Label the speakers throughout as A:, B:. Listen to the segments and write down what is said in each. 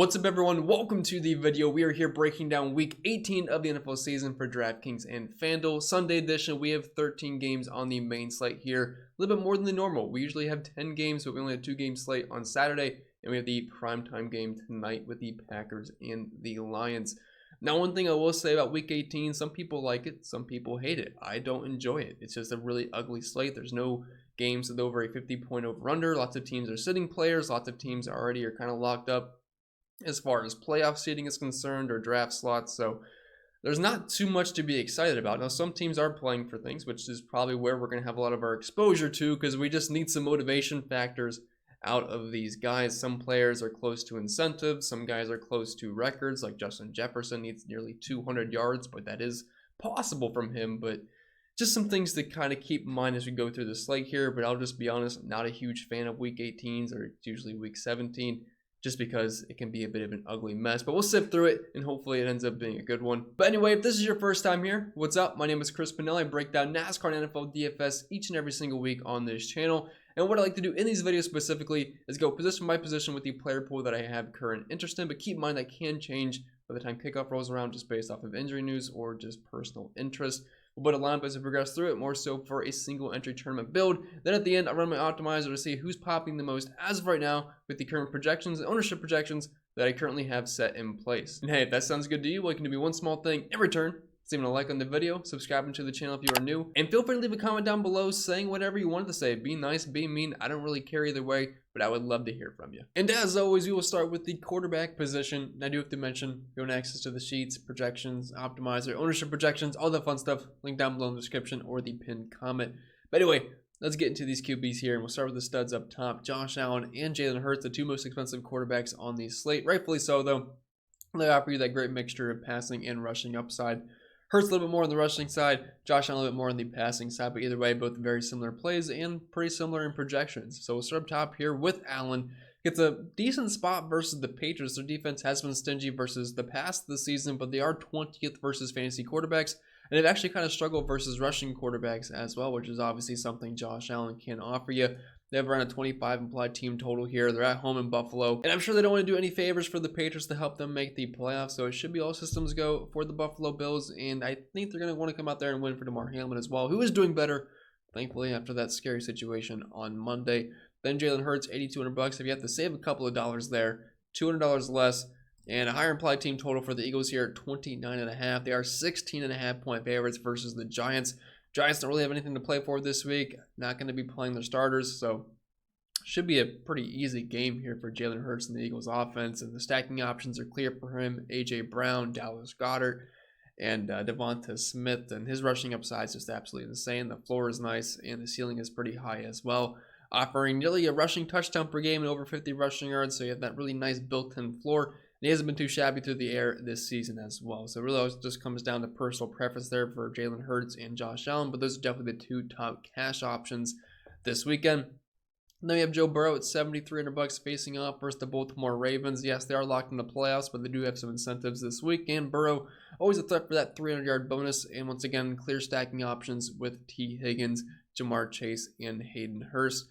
A: What's up, everyone? Welcome to the video. We are here breaking down week 18 of the NFL season for DraftKings and FanDuel. Sunday edition, we have 13 games on the main slate here. A little bit more than the normal. We usually have 10 games, but we only have 2-game slate on Saturday. And we have the primetime game tonight with the Packers and the Lions. Now, one thing I will say about week 18, some people like it, some people hate it. I don't enjoy it. It's just a really ugly slate. There's no games with over a 50-point over-under. Lots of teams are sitting players. Lots of teams already are kind of locked up as far as playoff seeding is concerned or draft slots. So there's not too much to be excited about. Now, some teams are playing for things, which is probably where we're going to have a lot of our exposure to, because we just need some motivation factors out of these guys. Some players are close to incentives. Some guys are close to records, like Justin Jefferson needs nearly 200 yards, but that is possible from him. But just some things to kind of keep in mind as we go through the slate here. But I'll just be honest, not a huge fan of week 18s, or it's usually week 17. Just because it can be a bit of an ugly mess. But we'll sift through it, and hopefully it ends up being a good one. But anyway, if this is your first time here, what's up? My name is Pennell. I break down NASCAR and NFL DFS each and every single week on this channel. And what I like to do in these videos specifically is go position by position with the player pool that I have current interest in. But keep in mind that can change by the time kickoff rolls around, just based off of injury news or just personal interest. We'll put a lineup as we progress through it, more so for a single entry tournament build. Then at the end, I run my optimizer to see who's popping the most as of right now with the current projections and ownership projections that I currently have set in place. And hey, if that sounds good to you, well, you can do me one small thing in return. Leaving a like on the video, subscribing to the channel if you are new, and feel free to leave a comment down below saying whatever you wanted to say. Be nice, be mean, I don't really care either way, but I would love to hear from you. And as always, we will start with the quarterback position. And I do have to mention, if you want access to the sheets, projections, optimizer, ownership projections, all that fun stuff, link down below in the description or the pinned comment. But anyway, let's get into these QBs here, and we'll start with the studs up top. Josh Allen and Jalen Hurts, the two most expensive quarterbacks on the slate. Rightfully so, though. They offer you that great mixture of passing and rushing upside. Hurts a little bit more on the rushing side, Josh Allen a little bit more on the passing side, but either way, both very similar plays and pretty similar in projections. So we'll start up top here with Allen. Gets a decent spot versus the Patriots. Their defense has been stingy versus the past this season, but they are 20th versus fantasy quarterbacks, and they've actually kind of struggled versus rushing quarterbacks as well, which is obviously something Josh Allen can offer you. They have around a 25 implied team total here. They're at home in Buffalo. And I'm sure they don't want to do any favors for the Patriots to help them make the playoffs. So it should be all systems go for the Buffalo Bills. And I think they're going to want to come out there and win for Damar Hamlin as well, who is doing better, thankfully, after that scary situation on Monday. Then Jalen Hurts, $8,200. If you have to save a couple of dollars there, $200 less. And a higher implied team total for the Eagles here at 29.5. They are 16.5 point favorites versus the Giants. Giants don't really have anything to play for this week. Not going to be playing their starters, so should be a pretty easy game here for Jalen Hurts and the Eagles offense. And the stacking options are clear for him. A.J. Brown, Dallas Goedert, and Devonta Smith. And his rushing upside is just absolutely insane. The floor is nice, and the ceiling is pretty high as well, offering nearly a rushing touchdown per game and over 50 rushing yards. So you have that really nice built-in floor. And he hasn't been too shabby through the air this season as well. So it really just comes down to personal preference there for Jalen Hurts and Josh Allen. But those are definitely the two top cash options this weekend. And then we have Joe Burrow at $7,300 facing off versus the Baltimore Ravens. Yes, they are locked in the playoffs, but they do have some incentives this week. And Burrow, always a threat for that 300-yard bonus. And once again, clear stacking options with T. Higgins, Jamar Chase, and Hayden Hurst.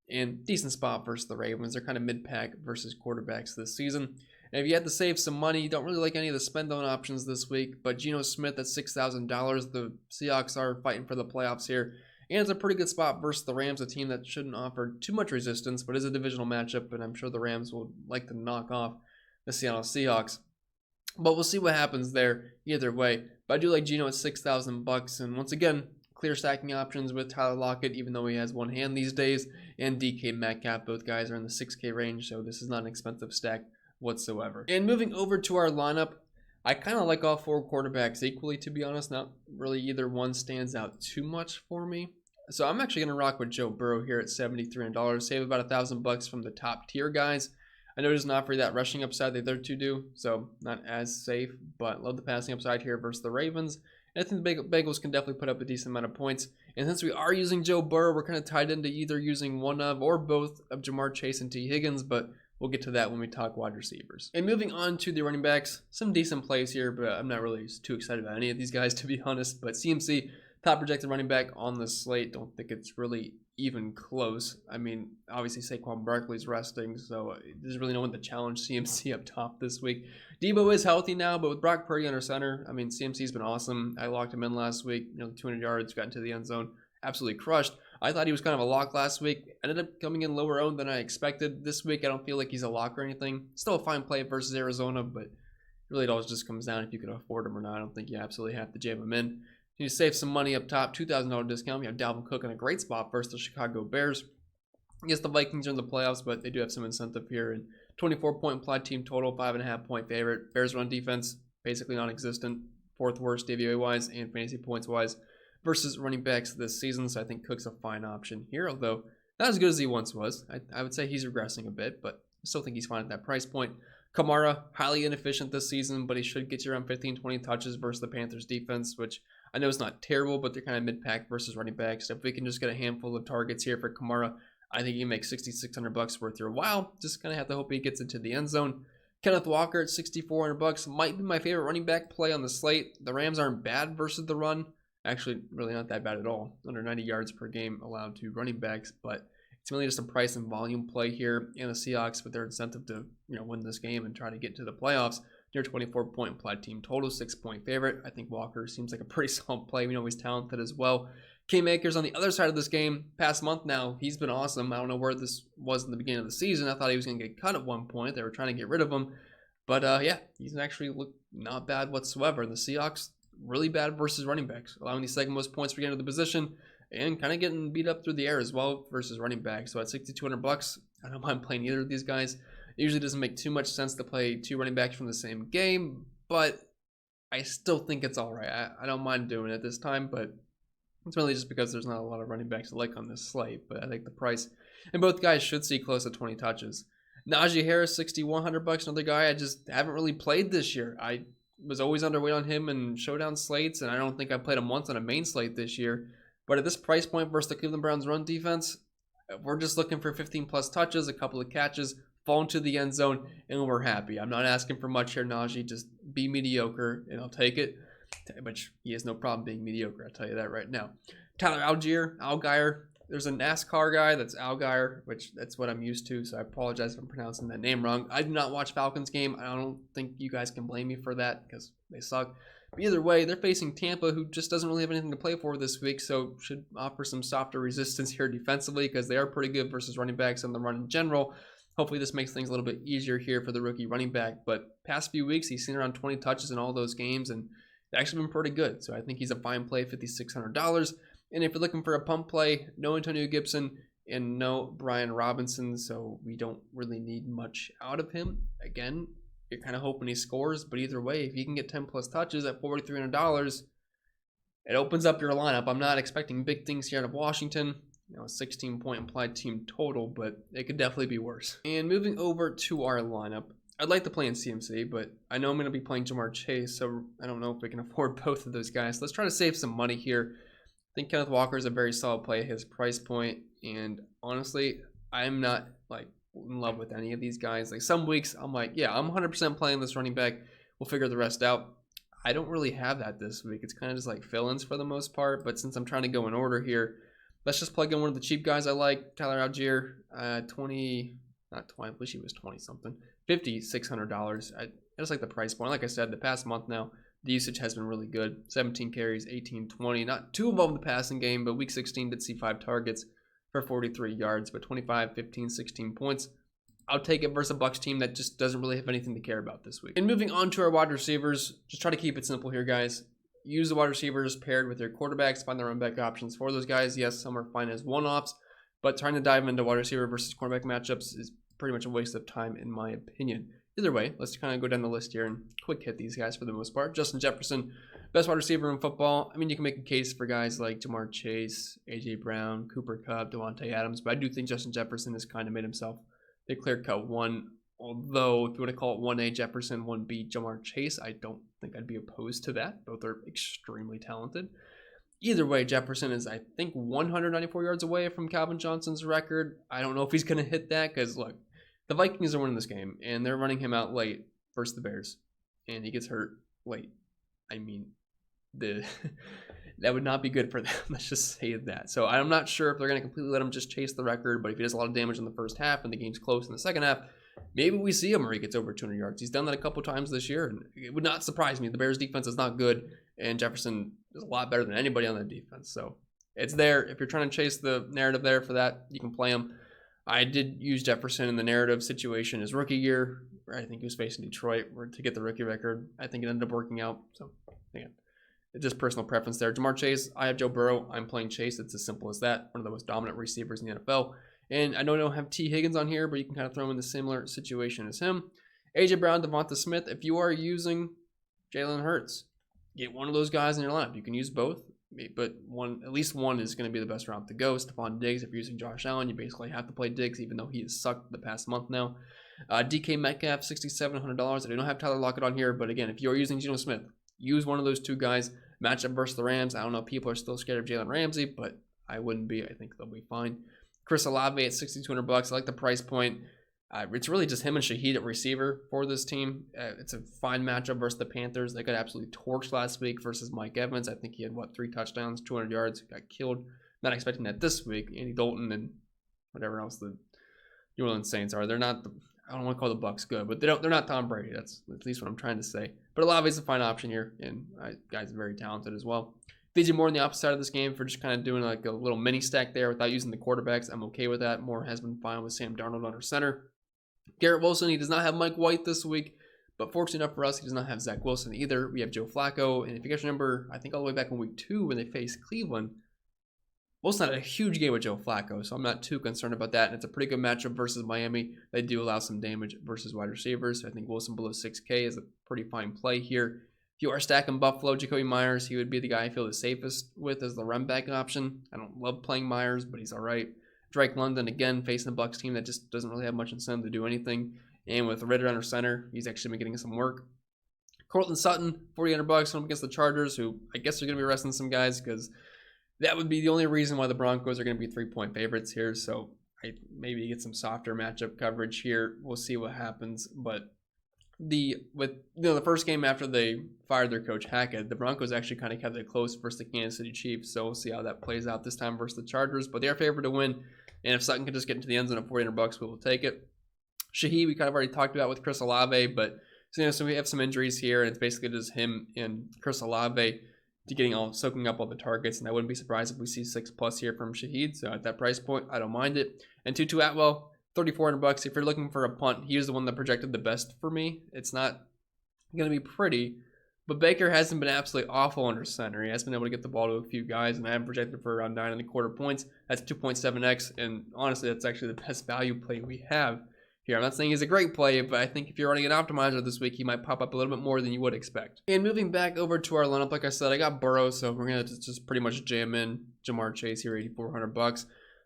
A: And decent spot versus the Ravens. They're kind of mid-pack versus quarterbacks this season. And if you had to save some money, you don't really like any of the spend-down options this week, but Geno Smith at $6,000. The Seahawks are fighting for the playoffs here, and it's a pretty good spot versus the Rams, a team that shouldn't offer too much resistance, but is a divisional matchup, and I'm sure the Rams will like to knock off the Seattle Seahawks. But we'll see what happens there either way. But I do like Geno at $6,000, and once again, clear stacking options with Tyler Lockett, even though he has one hand these days, and DK Metcalf. Both guys are in the 6K range, so this is not an expensive stack whatsoever. And moving over to our lineup, I kind of like all four quarterbacks equally, to be honest. Not really either one stands out too much for me. So I'm actually going to rock with Joe Burrow here at $7,300. Save about $1,000 from the top tier guys. I know it doesn't offer that rushing upside the other two do, so not as safe, but love the passing upside here versus the Ravens. And I think the Bengals can definitely put up a decent amount of points. And since we are using Joe Burrow, we're kind of tied into either using one of or both of Jamar Chase and T. Higgins, but we'll get to that when we talk wide receivers. And moving on to the running backs, some decent plays here, but I'm not really too excited about any of these guys, to be honest. But CMC, Top projected running back on the slate. Don't think it's really even close. I mean, obviously Saquon Barkley's resting, so there's really no one to challenge CMC up top this week. Debo is healthy now, but with Brock Purdy under center, I mean, CMC's been awesome. I locked him in last week, 200 yards, got into the end zone, absolutely crushed. I thought he was kind of a lock last week. Ended up coming in lower owned than I expected. This week, I don't feel like he's a lock or anything. Still a fine play versus Arizona, but really it all just comes down if you can afford him or not. I don't think you absolutely have to jam him in. You need to save some money up top, $2,000 discount. You have Dalvin Cook in a great spot versus the Chicago Bears. Yes, the Vikings are in the playoffs, but they do have some incentive here. And 24-point implied team total, 5.5-point favorite. Bears run defense, basically non-existent. 4th worst DVOA-wise and fantasy points-wise versus running backs this season. So I think Cook's a fine option here, although not as good as he once was. I would say he's regressing a bit, but I still think he's fine at that price point. Kamara, highly inefficient this season, but he should get you around 15, 20 touches versus the Panthers defense, which I know is not terrible, but they're kind of mid-pack versus running backs. So if we can just get a handful of targets here for Kamara, I think you can make $6,600 worth your while. Just kind of have to hope he gets into the end zone. Kenneth Walker at $6,400 might be my favorite running back play on the slate. The Rams aren't bad versus the run. Actually, really not that bad at all. Under 90 yards per game allowed to running backs, but it's really just a price and volume play here. And the Seahawks, with their incentive to win this game and try to get to the playoffs, near 24-point implied team total, 6-point favorite. I think Walker seems like a pretty solid play. We know he's talented as well. Cam Akers on the other side of this game, past month now, he's been awesome. I don't know where this was in the beginning of the season. I thought he was going to get cut at one point. They were trying to get rid of him. But yeah, he's actually looked not bad whatsoever. The Seahawks, really bad versus running backs, allowing the second most points per game to the position and kind of getting beat up through the air as well versus running backs. So at $6,200, I don't mind playing either of these guys. It usually doesn't make too much sense to play two running backs from the same game, but I still think it's all right. I don't mind doing it this time, but it's really just because there's not a lot of running backs to like on this slate. But I think the price, and both guys should see close to 20 touches. Najee Harris, $6,100, another guy I just haven't really played this year. I was always underweight on him in showdown slates, and I don't think I played him once on a main slate this year. But at this price point versus the Cleveland Browns run defense, we're just looking for 15-plus touches, a couple of catches, fall into the end zone, and we're happy. I'm not asking for much here, Najee. Just be mediocre, and I'll take it. But he has no problem being mediocre, I'll tell you that right now. Tyler Allgeier. There's a NASCAR guy that's Allgeier, which that's what I'm used to, so I apologize if I'm pronouncing that name wrong. I do not watch Falcons game. I don't think you guys can blame me for that because they suck. But either way, they're facing Tampa, who just doesn't really have anything to play for this week, so should offer some softer resistance here defensively because they are pretty good versus running backs on the run in general. Hopefully this makes things a little bit easier here for the rookie running back. But past few weeks, he's seen around 20 touches in all those games, and it's actually been pretty good. So I think he's a fine play, $5,600. And if you're looking for a pump play, no Antonio Gibson and no Brian Robinson, so we don't really need much out of him. Again, you're kind of hoping he scores, but either way, if you can get 10-plus touches at $4,300, it opens up your lineup. I'm not expecting big things here out of Washington. A 16-point implied team total, but it could definitely be worse. And moving over to our lineup, I'd like to play in CMC, but I know I'm going to be playing Jamar Chase, so I don't know if we can afford both of those guys. Let's try to save some money here. I think Kenneth Walker is a very solid play at his price point, and honestly, I'm not in love with any of these guys. Some weeks I'm like, yeah, I'm 100% playing this running back. We'll figure the rest out. I don't really have that this week. It's kind of just fill-ins for the most part, but since I'm trying to go in order here, let's just plug in one of the cheap guys I like, Tyler Allgeier, I wish he was 20-something, $5,600. I just like the price point. Like I said, the past month now, the usage has been really good. 17 carries, 18, 20. Not too involved in the passing game, but week 16 did see 5 targets for 43 yards, but 25, 15, 16 points. I'll take it versus a Bucs team that just doesn't really have anything to care about this week. And moving on to our wide receivers, just try to keep it simple here, guys. Use the wide receivers paired with your quarterbacks. Find the run back options for those guys. Yes, some are fine as one-offs, but trying to dive into wide receiver versus quarterback matchups is pretty much a waste of time in my opinion. Either way, let's kind of go down the list here and quick hit these guys for the most part. Justin Jefferson, best wide receiver in football. I mean, you can make a case for guys like Jamar Chase, A.J. Brown, Cooper Kupp, Devontae Adams, but I do think Justin Jefferson has kind of made himself the clear-cut one. Although, if you want to call it 1A Jefferson, 1B Jamar Chase, I don't think I'd be opposed to that. Both are extremely talented. Either way, Jefferson is, I think, 194 yards away from Calvin Johnson's record. I don't know if he's going to hit that because, look, the Vikings are winning this game, and they're running him out late versus the Bears, and he gets hurt late. I mean, the that would not be good for them. Let's just say that. So I'm not sure if they're going to completely let him just chase the record, but if he does a lot of damage in the first half and the game's close in the second half, maybe we see him where he gets over 200 yards. He's done that a couple times this year, and it would not surprise me. The Bears defense is not good, and Jefferson is a lot better than anybody on that defense. So it's there. If you're trying to chase the narrative there for that, you can play him. I did use Jefferson in the narrative situation his rookie year, where I think he was facing Detroit to get the rookie record. I think it ended up working out. So, again, it's just personal preference there. Jamar Chase, I have Joe Burrow. I'm playing Chase. It's as simple as that. One of the most dominant receivers in the NFL. And I know I don't have T. Higgins on here, but you can kind of throw him in the similar situation as him. A.J. Brown, Devonta Smith. If you are using Jalen Hurts, get one of those guys in your lineup. You can use both, but at least one is going to be the best route to go. Stephon Diggs, if you're using Josh Allen, you basically have to play Diggs, even though he has sucked the past month now. DK Metcalf, $6,700. I don't have Tyler Lockett on here, but again, if you're using Geno Smith, use one of those two guys. Matchup versus the Rams. I don't know if people are still scared of Jalen Ramsey, but I wouldn't be. I think they'll be fine. Chris Olave at $6,200. I like the price point. It's really just him and Shaheed at receiver for this team. It's a fine matchup versus the Panthers. They got absolutely torched last week versus Mike Evans. I think he had, 3 touchdowns, 200 yards, got killed. Not expecting that this week. Andy Dalton and whatever else the New Orleans Saints are. They're not, I don't want to call the Bucks good, but they're not Tom Brady. That's at least what I'm trying to say. But Olave's a fine option here, and guy's very talented as well. DJ Moore on the opposite side of this game for just kind of doing like a little mini stack there without using the quarterbacks. I'm okay with that. Moore has been fine with Sam Darnold under center. Garrett Wilson, he does not have Mike White this week, but fortunate enough for us, he does not have Zach Wilson either. We have Joe Flacco, and if you guys remember, I think all the way back in week 2 when they faced Cleveland, Wilson had a huge game with Joe Flacco, so I'm not too concerned about that, and it's a pretty good matchup versus Miami. They do allow some damage versus wide receivers, so I think Wilson below 6K is a pretty fine play here. If you are stacking Buffalo, Jacoby Myers, he would be the guy I feel the safest with as the run back option. I don't love playing Myers, but he's all right. Drake London, again, facing the Bucs team that just doesn't really have much incentive to do anything. And with Ritter under center, he's actually been getting some work. Cortland Sutton, $4,800 home against the Chargers, who I guess are going to be resting some guys because that would be the only reason why the Broncos are going to be 3-point favorites here. So maybe get some softer matchup coverage here. We'll see what happens. But the first game after they fired their coach Hackett, the Broncos actually kind of kept it close versus the Kansas City Chiefs. So we'll see how that plays out this time versus the Chargers. But they are favored to win. And if Sutton can just get into the end zone at $4,800, we will take it. Shaheed, we kind of already talked about with Chris Olave, but so we have some injuries here, and it's basically just him and Chris Olave soaking up all the targets. And I wouldn't be surprised if we see 6+ here from Shaheed. So at that price point, I don't mind it. And Tutu Atwell, $3,400. If you're looking for a punt, he is the one that projected the best for me. It's not going to be pretty, but Baker hasn't been absolutely awful under center. He has been able to get the ball to a few guys, and I have projected for around 9.25 points. That's 2.7x, and honestly, that's actually the best value play we have here. I'm not saying he's a great play, but I think if you're running an optimizer this week, he might pop up a little bit more than you would expect. And moving back over to our lineup, like I said, I got Burrow, so we're going to just pretty much jam in Jamar Chase here, $8,400.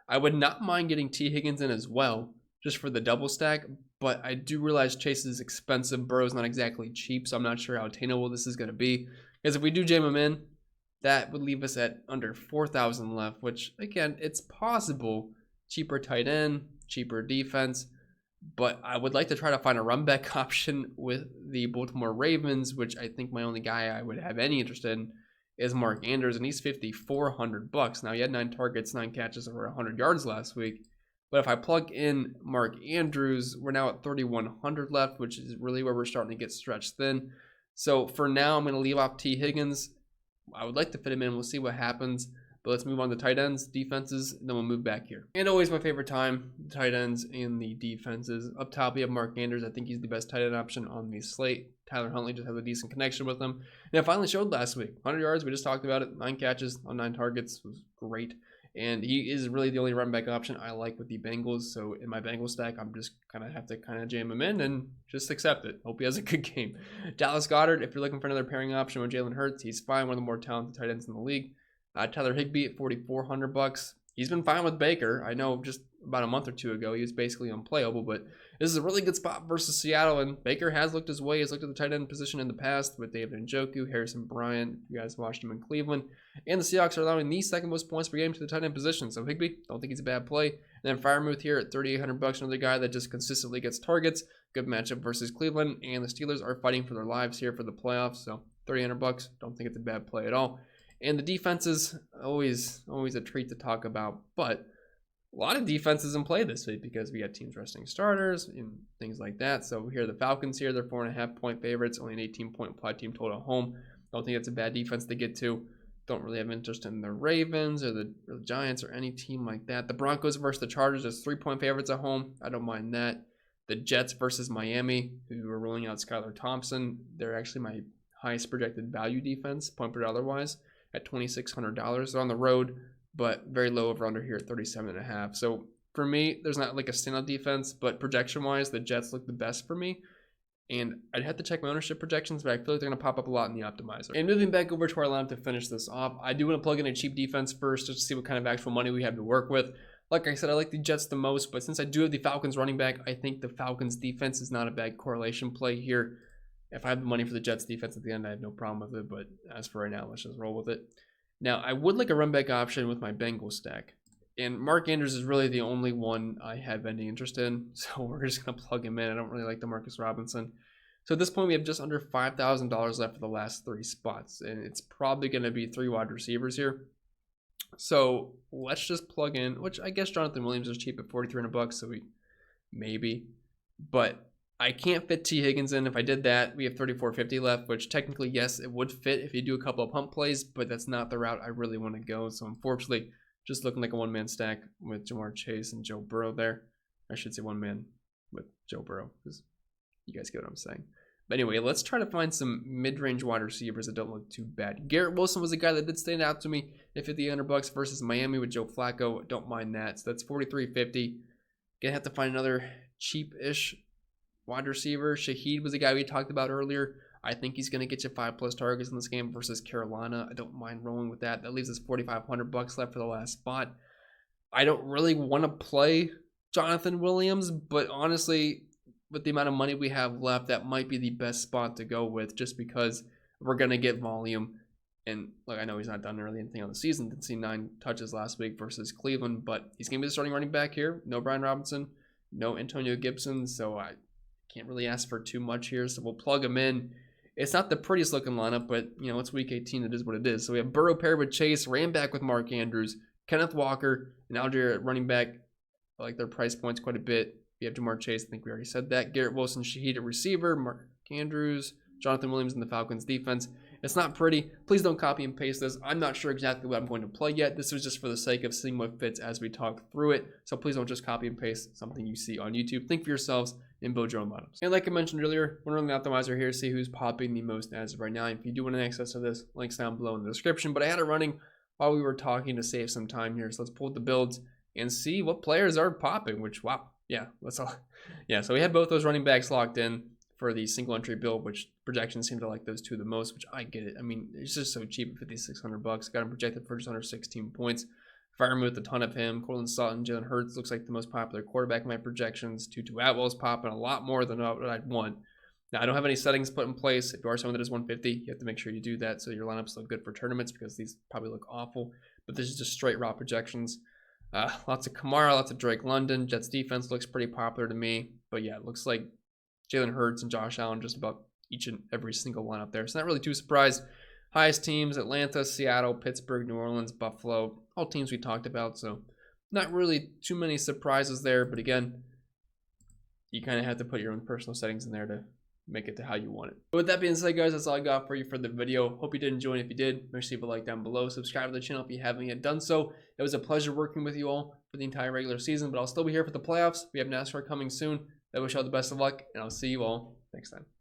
A: I would not mind getting T. Higgins in as well, just for the double stack, but I do realize Chase is expensive. Burrow's not exactly cheap, so I'm not sure how attainable this is going to be. Because if we do jam him in, that would leave us at under 4,000 left, which, again, it's possible. Cheaper tight end, cheaper defense, but I would like to try to find a run back option with the Baltimore Ravens, which I think my only guy I would have any interest in is Mark Andrews, and he's $5,400. Now, he had 9 targets, 9 catches, over 100 yards last week. But if I plug in Mark Andrews, we're now at 3,100 left, which is really where we're starting to get stretched thin. So for now, I'm going to leave off T. Higgins. I would like to fit him in. We'll see what happens. But let's move on to tight ends, defenses, and then we'll move back here. And always my favorite time, the tight ends and the defenses. Up top, we have Mark Andrews. I think he's the best tight end option on the slate. Tyler Huntley just has a decent connection with him. And it finally showed last week. 100 yards, we just talked about it. 9 catches on 9 targets was great. And he is really the only run back option I like with the Bengals. So in my Bengals stack, I'm just have to jam him in and just accept it. Hope he has a good game. Dallas Goedert, if you're looking for another pairing option with Jalen Hurts, he's fine. One of the more talented tight ends in the league. Tyler Higbee at $4,400. He's been fine with Baker. I know just about a month or two ago, he was basically unplayable, but this is a really good spot versus Seattle, and Baker has looked his way. He's looked at the tight end position in the past with David Njoku, Harrison Bryant, if you guys watched him in Cleveland, and the Seahawks are allowing the second most points per game to the tight end position, so Higbee, don't think he's a bad play. And then Freiermuth here at $3,800, another guy that just consistently gets targets. Good matchup versus Cleveland, and the Steelers are fighting for their lives here for the playoffs, so $300. Don't think it's a bad play at all. And the defense is always a treat to talk about, but a lot of defenses in play this week because we got teams resting starters and things like that. So here are the Falcons here. They're 4.5-point favorites, only an 18-point plot team total at home. Don't think it's a bad defense to get to. Don't really have interest in the Ravens or the Giants or any team like that. The Broncos versus the Chargers is 3-point favorites at home. I don't mind that. The Jets versus Miami, who are ruling out Skylar Thompson. They're actually my highest projected value defense, point per otherwise, at $2,600. They're on the road, but very low over under here at 37.5. So for me, there's not like a standout defense, but projection wise, the Jets look the best for me. And I'd have to check my ownership projections, but I feel like they're going to pop up a lot in the optimizer. And moving back over to our lineup to finish this off, I do want to plug in a cheap defense first just to see what kind of actual money we have to work with. Like I said, I like the Jets the most, but since I do have the Falcons running back, I think the Falcons defense is not a bad correlation play here. If I have the money for the Jets defense at the end, I have no problem with it, but as for right now, let's just roll with it. Now, I would like a run back option with my Bengals stack, and Mark Andrews is really the only one I have any interest in, so we're just going to plug him in. I don't really like DeMarcus Robinson. So at this point, we have just under $5,000 left for the last 3 spots, and it's probably going to be 3 wide receivers here. So let's just plug in, which I guess Jonathan Williams is cheap at $4,300, so we maybe, but I can't fit T. Higgins in. If I did that, we have $3,450 left, which technically, yes, it would fit if you do a couple of pump plays, but that's not the route I really want to go. So unfortunately, just looking like a one-man stack with Jamar Chase and Joe Burrow there. I should say one man with Joe Burrow, because you guys get what I'm saying. But anyway, let's try to find some mid-range wide receivers that don't look too bad. Garrett Wilson was a guy that did stand out to me at $5,800 versus Miami with Joe Flacco. Don't mind that. So that's $4,350. Gonna have to find another cheap-ish wide receiver. Shaheed was a guy we talked about earlier. I think he's going to get you 5+ targets in this game versus Carolina. I don't mind rolling with that. That leaves us $4,500 left for the last spot. I don't really want to play Jonathan Williams, but honestly, with the amount of money we have left, that might be the best spot to go with just because we're going to get volume. And look, I know he's not done really anything on the season. Didn't see 9 touches last week versus Cleveland, but he's going to be the starting running back here. No Brian Robinson, no Antonio Gibson, so I can't really ask for too much here. So we'll plug him in. It's not the prettiest looking lineup, but you know, it's week 18. It is what it is. So we have Burrow paired with Chase, ran back with Mark Andrews, Kenneth Walker, and Algier at running back. I like their price points quite a bit. We have Jamar Chase. I think we already said that. Garrett Wilson, Shaheed at receiver, Mark Andrews, Jonathan Williams in the Falcons defense. It's not pretty. Please don't copy and paste this. I'm not sure exactly what I'm going to play yet. This was just for the sake of seeing what fits as we talk through it. So please don't just copy and paste something you see on YouTube. Think for yourselves and build your own lineups. And like I mentioned earlier, we're running the optimizer here to see who's popping the most as of right now. If you do want access to this, links down below in the description. But I had it running while we were talking to save some time here. So let's pull up the builds and see what players are popping, which, wow. Yeah, that's all. Yeah, so we had both those running backs locked in for the single entry build, which projections seem to like those two the most, which I get it. I mean, it's just so cheap at $5,600. Got him projected for just under 16 points. Fireman with a ton of him. Cortland Sutton, Jalen Hurts looks like the most popular quarterback in my projections. Tutu Atwell's popping a lot more than what I'd want. Now, I don't have any settings put in place. If you are someone that is 150, you have to make sure you do that so your lineups look good for tournaments because these probably look awful. But this is just straight raw projections. Lots of Kamara, lots of Drake London. Jets defense looks pretty popular to me. But yeah, it looks like Jalen Hurts and Josh Allen just about each and every single one up there. So not really too surprised. Highest teams, Atlanta, Seattle, Pittsburgh, New Orleans, Buffalo. All teams we talked about. So not really too many surprises there. But again, you kind of have to put your own personal settings in there to make it to how you want it. But with that being said, guys, that's all I got for you for the video. Hope you did enjoy it. If you did, make sure you leave a like down below. Subscribe to the channel if you haven't yet done so. It was a pleasure working with you all for the entire regular season, but I'll still be here for the playoffs. We have NASCAR coming soon. I wish you all the best of luck, and I'll see you all next time.